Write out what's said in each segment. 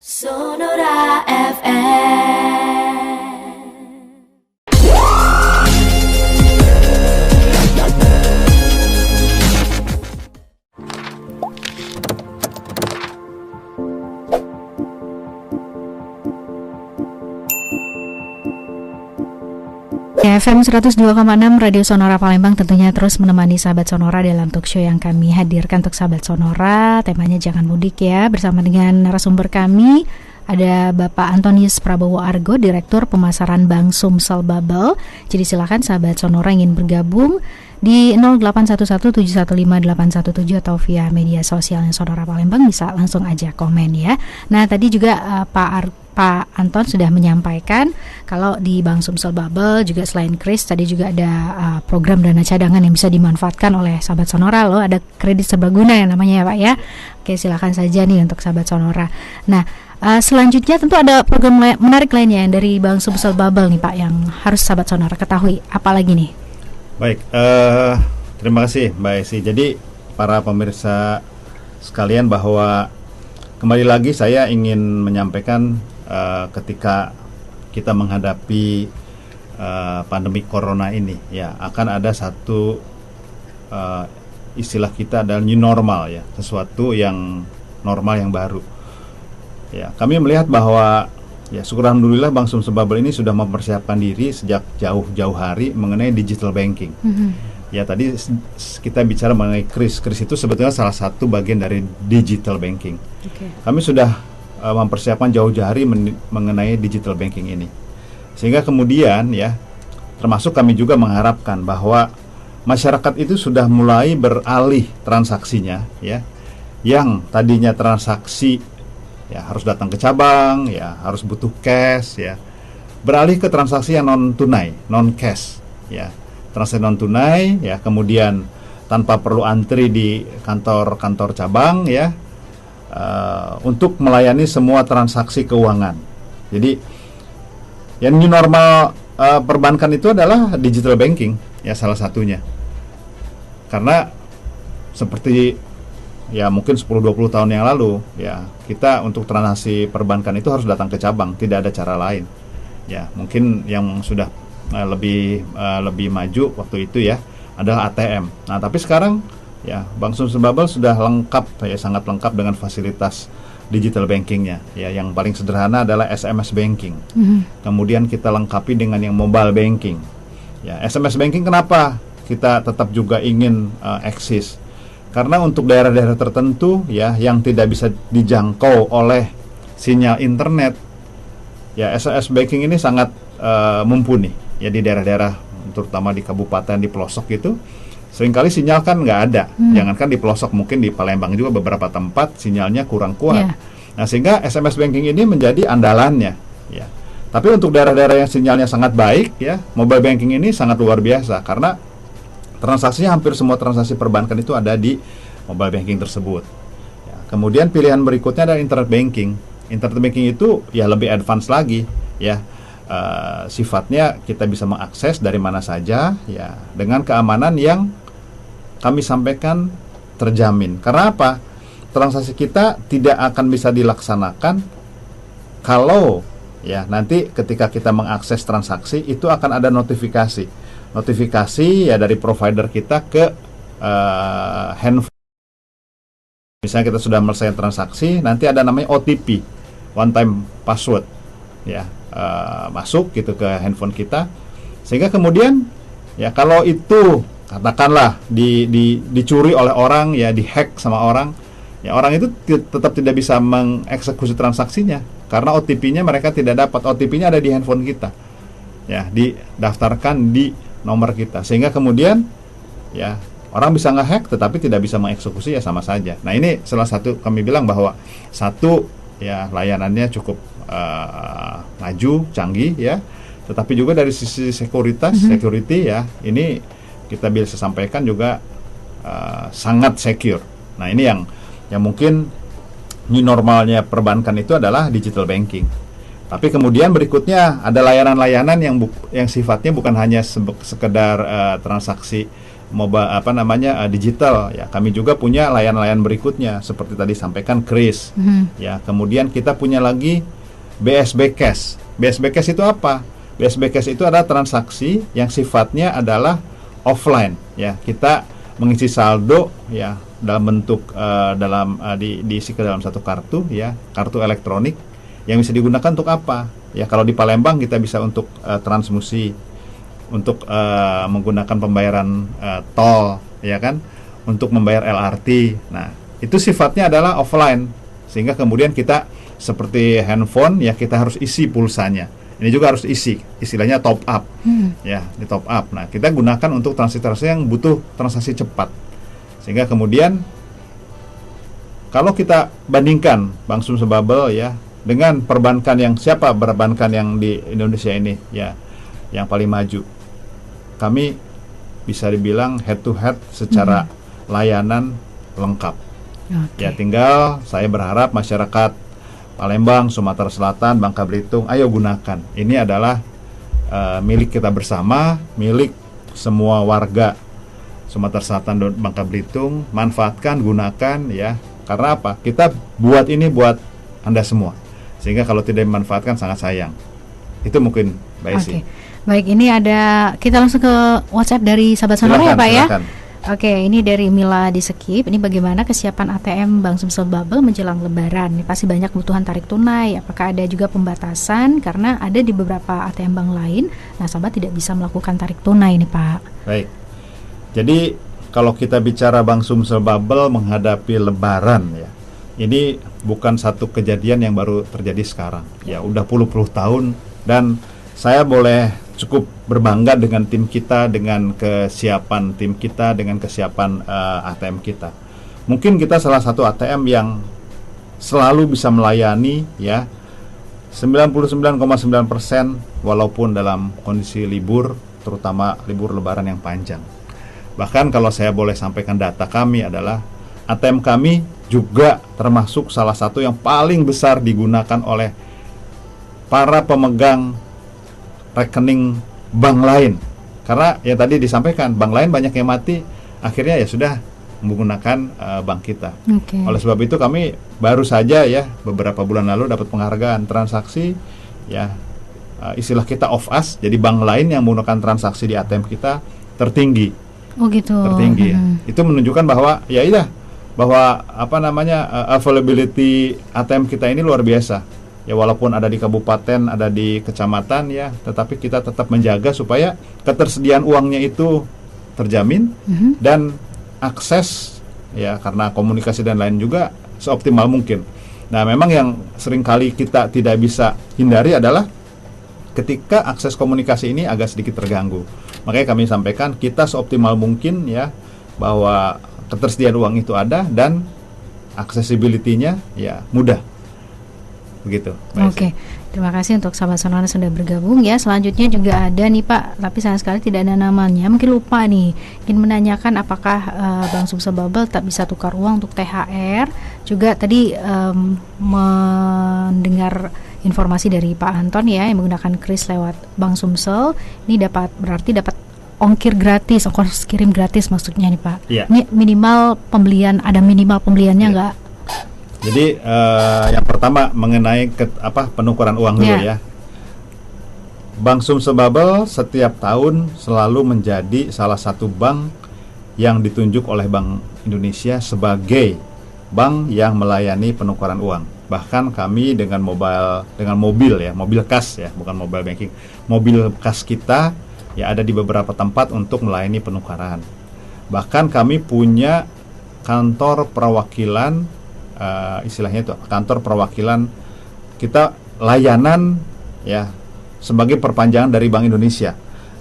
Sonora FM. FM 102,6 Radio Sonora Palembang tentunya terus menemani sahabat Sonora dalam talk show yang kami hadirkan untuk sahabat Sonora. Temanya Jangan Mudik ya, bersama dengan narasumber kami. Ada Bapak Antonius Prabowo Argo, Direktur Pemasaran Bank Sumsel Babel. Jadi silakan sahabat Sonora ingin bergabung di 0811715817 atau via media sosialnya Sonora Palembang bisa langsung aja komen ya. Nah tadi juga Pak Anton sudah menyampaikan kalau di Bank Sumsel Babel juga selain kris tadi juga ada program dana cadangan yang bisa dimanfaatkan oleh sahabat Sonora loh. Ada kredit serbaguna yang namanya ya Pak ya. Oke silakan saja nih untuk sahabat Sonora. Nah selanjutnya tentu ada program menarik lainnya yang dari Bank Sumsel Babel nih Pak yang harus sahabat Sonora ketahui. Apalagi nih? Baik, terima kasih Mbak Esi. Jadi para pemirsa sekalian bahwa kembali lagi saya ingin menyampaikan ketika kita menghadapi pandemi corona ini ya akan ada satu istilah kita adalah new normal ya, sesuatu yang normal yang baru. Ya, kami melihat bahwa ya syukur alhamdulillah Bank Sumsel Babel ini sudah mempersiapkan diri sejak jauh-jauh hari mengenai digital banking. Ya tadi kita bicara mengenai kris itu sebetulnya salah satu bagian dari digital banking. Kami sudah mempersiapkan jauh-jauh hari mengenai digital banking ini. Sehingga kemudian ya termasuk kami juga mengharapkan bahwa masyarakat itu sudah mulai beralih transaksinya ya. Yang tadinya transaksi ya harus datang ke cabang, ya harus butuh cash ya. Beralih ke transaksi yang non tunai, non cash ya. Transaksi non tunai ya, kemudian tanpa perlu antri di kantor cabang ya. Untuk melayani semua transaksi keuangan. Jadi yang new normal perbankan itu adalah digital banking ya salah satunya. Karena seperti ya mungkin 10-20 tahun yang lalu ya kita untuk transaksi perbankan itu harus datang ke cabang, tidak ada cara lain. Ya, mungkin yang sudah lebih maju waktu itu ya adalah ATM. Nah, tapi sekarang ya, Bank Sumsel Babel sudah lengkap ya, sangat lengkap dengan fasilitas digital bankingnya. Ya, yang paling sederhana adalah SMS banking. Kemudian kita lengkapi dengan yang mobile banking. Ya, SMS banking kenapa kita tetap juga ingin eksis? Karena untuk daerah-daerah tertentu ya yang tidak bisa dijangkau oleh sinyal internet, ya SMS banking ini sangat mumpuni. Ya di daerah-daerah terutama di kabupaten di pelosok itu. Seringkali sinyal kan nggak ada, jangankan di pelosok, mungkin di Palembang juga beberapa tempat sinyalnya kurang kuat. Nah sehingga SMS banking ini menjadi andalannya. Ya. Tapi untuk daerah-daerah yang sinyalnya sangat baik, ya mobile banking ini sangat luar biasa karena transaksinya hampir semua transaksi perbankan itu ada di mobile banking tersebut. Ya. Kemudian pilihan berikutnya adalah internet banking. Internet banking itu ya lebih advance lagi, ya. Sifatnya kita bisa mengakses dari mana saja, ya dengan keamanan yang kami sampaikan terjamin. Karena apa? Transaksi kita tidak akan bisa dilaksanakan kalau ya nanti ketika kita mengakses transaksi itu akan ada notifikasi ya dari provider kita ke handphone. Misalnya kita sudah selesai transaksi, nanti ada namanya OTP, one time password, ya masuk gitu ke handphone kita, sehingga kemudian ya kalau itu katakanlah dicuri oleh orang, ya dihack sama orang, ya orang itu tetap tidak bisa mengeksekusi transaksinya karena OTP-nya mereka tidak dapat. OTP-nya ada di handphone kita, ya didaftarkan di nomor kita, sehingga kemudian ya orang bisa ngehack tetapi tidak bisa mengeksekusi, ya sama saja. Nah ini salah satu kami bilang bahwa satu ya layanannya cukup maju, canggih ya, tetapi juga dari sisi security ya ini kita bisa sampaikan juga sangat secure. Nah ini yang mungkin new normalnya perbankan itu adalah digital banking. Tapi kemudian berikutnya ada layanan-layanan yang sifatnya bukan hanya sekedar transaksi digital ya. Kami juga punya layanan-layanan berikutnya seperti tadi sampaikan Kris. Ya, kemudian kita punya lagi BSB Cash. BSB Cash itu apa? BSB Cash itu adalah transaksi yang sifatnya adalah offline ya. Kita mengisi saldo ya dalam bentuk diisi ke dalam satu kartu ya, kartu elektronik yang bisa digunakan untuk apa? Ya, kalau di Palembang kita bisa untuk transmusi, untuk menggunakan pembayaran tol, ya kan, untuk membayar LRT. Nah, itu sifatnya adalah offline, sehingga kemudian kita seperti handphone, ya kita harus isi pulsanya. Ini juga harus isi, istilahnya top up, ya di top up. Nah, kita gunakan untuk transaksi yang butuh transaksi cepat, sehingga kemudian kalau kita bandingkan Bank Sumsel Bubble ya dengan perbankan yang di Indonesia ini ya yang paling maju, kami bisa dibilang head to head secara layanan lengkap. Ya, tinggal saya berharap masyarakat Palembang, Sumatera Selatan, Bangka Belitung, ayo gunakan. Ini adalah milik kita bersama, milik semua warga Sumatera Selatan dan Bangka Belitung. Manfaatkan, gunakan ya. Karena apa? Kita buat ini buat Anda semua. Sehingga kalau tidak dimanfaatkan sangat sayang. Itu mungkin Mbak Esi. Baik, ini kita langsung ke WhatsApp dari sahabat sonora ya Pak ya. Oke, ini dari Mila di Sekip. Ini bagaimana kesiapan ATM Bank Sumsel Bubble menjelang Lebaran? Ini pasti banyak kebutuhan tarik tunai. Apakah ada juga pembatasan? Karena ada di beberapa ATM bank lain, nasabah tidak bisa melakukan tarik tunai nih Pak. Baik. Jadi kalau kita bicara Bank Sumsel Bubble menghadapi Lebaran ya, ini bukan satu kejadian yang baru terjadi sekarang. Ya, udah puluh-puluh tahun, dan saya boleh cukup berbangga dengan tim kita, dengan kesiapan tim kita, dengan kesiapan ATM kita. Mungkin kita salah satu ATM yang selalu bisa melayani ya 99,9% walaupun dalam kondisi libur, terutama libur Lebaran yang panjang. Bahkan kalau saya boleh sampaikan data kami adalah ATM kami juga termasuk salah satu yang paling besar digunakan oleh para pemegang rekening bank lain. Karena yang tadi disampaikan, bank lain banyak yang mati, akhirnya ya sudah menggunakan bank kita. Oleh sebab itu kami baru saja ya beberapa bulan lalu dapat penghargaan transaksi ya, istilah kita off us, jadi bank lain yang menggunakan transaksi di ATM kita tertinggi. Oh gitu. Tertinggi ya. Itu menunjukkan bahwa availability ATM kita ini luar biasa. Ya, walaupun ada di kabupaten, ada di kecamatan ya, tetapi kita tetap menjaga supaya ketersediaan uangnya itu terjamin dan akses ya, karena komunikasi dan lain juga seoptimal mungkin. Nah, memang yang seringkali kita tidak bisa hindari adalah ketika akses komunikasi ini agak sedikit terganggu. Makanya kami sampaikan kita seoptimal mungkin ya, bahwa ketersediaan uang itu ada dan accessibility-nya ya mudah. Begitu. Oke. Terima kasih untuk sahabat sonora sudah bergabung ya. Selanjutnya juga ada nih Pak, tapi sayang sekali tidak ada namanya. Mungkin lupa nih. Ingin menanyakan apakah Bank Sumsel Bubble tak bisa tukar uang untuk THR. Juga tadi mendengar informasi dari Pak Anton ya, yang menggunakan Kris lewat Bank Sumsel. Ini berarti dapat ongkir gratis, ongkos kirim gratis maksudnya nih Pak. Ya. Ini minimal pembelian, ada minimal pembeliannya nggak? Jadi yang pertama mengenai penukaran uang dulu ya. Bank Sumsel Bubble setiap tahun selalu menjadi salah satu bank yang ditunjuk oleh Bank Indonesia sebagai bank yang melayani penukaran uang. Bahkan kami dengan mobil kas ya, bukan mobile banking. Mobil kas kita ya ada di beberapa tempat untuk melayani penukaran. Bahkan kami punya kantor perwakilan, istilahnya itu kantor perwakilan kita, layanan ya sebagai perpanjangan dari Bank Indonesia.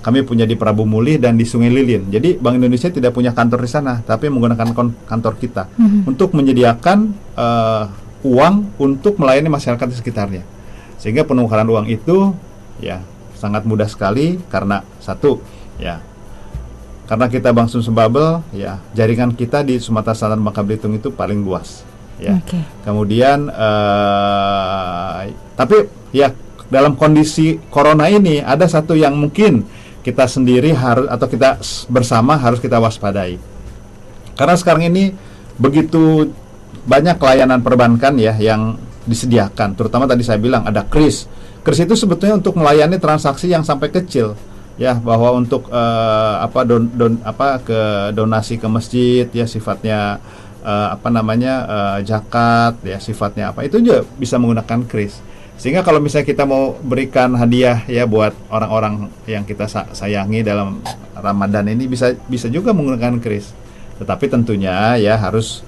Kami punya di Prabu Mulih dan di Sungai Lilin. Jadi Bank Indonesia tidak punya kantor di sana, tapi menggunakan kantor kita untuk menyediakan uang untuk melayani masyarakat di sekitarnya. Sehingga penukaran uang itu ya sangat mudah sekali, karena satu ya, karena kita Bank Sumsel Bubble ya, jaringan kita di Sumatera Selatan Bangka Belitung itu paling luas ya. Kemudian tapi ya dalam kondisi corona ini ada satu yang mungkin kita sendiri harus, atau kita bersama harus kita waspadai. Karena sekarang ini begitu banyak layanan perbankan ya yang disediakan, terutama tadi saya bilang ada kris. Kris itu sebetulnya untuk melayani transaksi yang sampai kecil, ya, bahwa untuk donasi ke masjid ya sifatnya zakat ya sifatnya apa, itu juga bisa menggunakan kris. Sehingga kalau misalnya kita mau berikan hadiah ya buat orang-orang yang kita sayangi dalam Ramadan ini, bisa juga menggunakan kris. Tetapi tentunya ya harus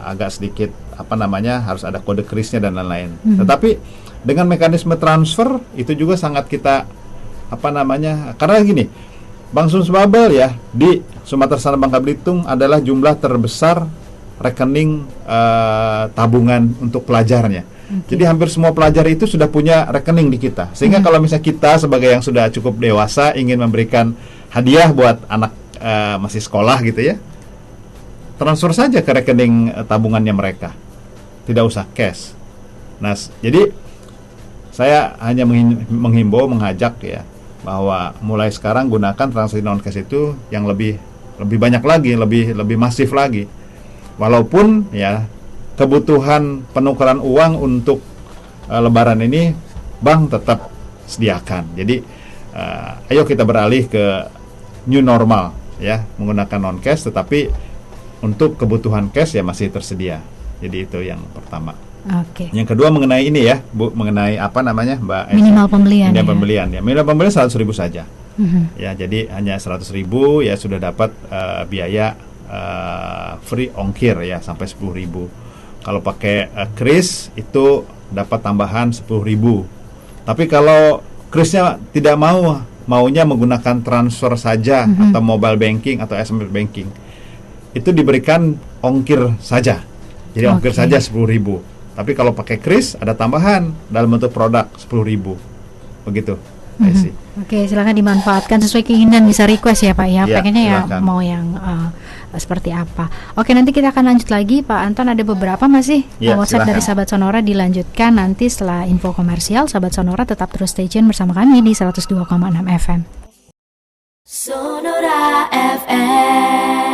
agak sedikit harus ada kode krisnya dan lain-lain. Tetapi dengan mekanisme transfer itu juga sangat kita karena gini, Bank Sumsel ya di Sumatera Selatan Bangka Belitung adalah jumlah terbesar rekening tabungan untuk pelajarnya. Jadi hampir semua pelajar itu sudah punya rekening di kita. Sehingga kalau misalnya kita sebagai yang sudah cukup dewasa ingin memberikan hadiah buat anak masih sekolah gitu ya, transfer saja ke rekening tabungannya mereka, tidak usah cash. Nah, jadi saya hanya menghimbau, mengajak ya, bahwa mulai sekarang gunakan transaksi non cash itu yang lebih banyak lagi, lebih masif lagi. Walaupun ya kebutuhan penukaran uang untuk Lebaran ini bank tetap sediakan. Jadi ayo kita beralih ke new normal ya, menggunakan non cash, tetapi untuk kebutuhan cash ya masih tersedia. Jadi itu yang pertama. Oke. Yang kedua mengenai ini ya, Bu, mengenai Mbak Esa? Minimal pembelian. Minimal pembelian 100.000 saja. Ya, jadi hanya 100.000 ya sudah dapat biaya free ongkir ya sampai 10.000. Kalau pakai kris itu dapat tambahan 10.000. Tapi kalau krisnya tidak maunya menggunakan transfer saja atau mobile banking atau SMS banking, itu diberikan ongkir saja. Jadi ongkir saja 10.000. Tapi kalau pakai kris ada tambahan dalam bentuk produk 10.000. Begitu. Oke, silakan dimanfaatkan sesuai keinginan, bisa request ya Pak ya. Pengennya silakan. Ya mau yang seperti apa. Oke, nanti kita akan lanjut lagi Pak Anton, ada beberapa masih WhatsApp dari Sahabat Sonora dilanjutkan nanti setelah info komersial. Sahabat Sonora tetap terus stay tune bersama kami di 102,6 FM. Sonora FM.